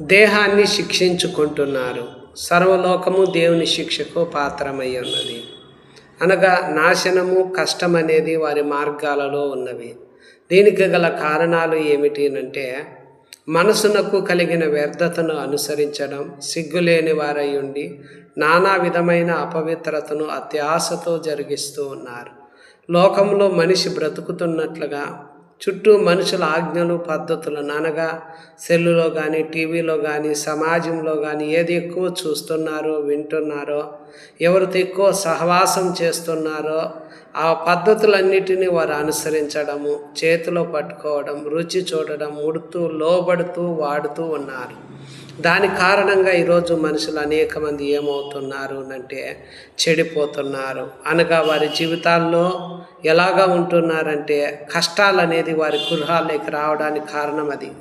దేహాన్ని శిక్షించుకుంటున్నారు. సర్వలోకము దేవుని శిక్షకు పాత్రమై ఉన్నది. అనగా నాశనము, కష్టం అనేది వారి మార్గాలలో ఉన్నవి. దీనికి గల కారణాలు ఏమిటి అంటే, మనసునకు కలిగిన వ్యర్థతను అనుసరించడం, సిగ్గులేని వారై ఉండి నానా విధమైన అపవిత్రతను అత్యాశతో జరిగిస్తూ ఉన్నారు. లోకంలో మనిషి బ్రతుకుతున్నట్లుగా చుట్టూ మనుషుల ఆజ్ఞలు, పద్ధతులను, అనగా సెల్లులో కానీ, టీవీలో కానీ, సమాజంలో కానీ ఏది ఎక్కువ చూస్తున్నారో, వింటున్నారో, ఎవరితో ఎక్కువ సహవాసం చేస్తున్నారో ఆ పద్ధతులన్నిటినీ వారు అనుసరించడము, చేతిలో పట్టుకోవడం, రుచి చూడడం, ముడుతూ, లోబడుతూ, వాడుతూ ఉన్నారు. దాని కారణంగా ఈరోజు మనుషులు అనేక మంది ఏమవుతున్నారు అంటే చెడిపోతున్నారు. అనగా వారి జీవితాల్లో ఎలాగా ఉంటున్నారంటే, కష్టాలు అనేది వారి గృహాల్లోకి రావడానికి కారణం అది.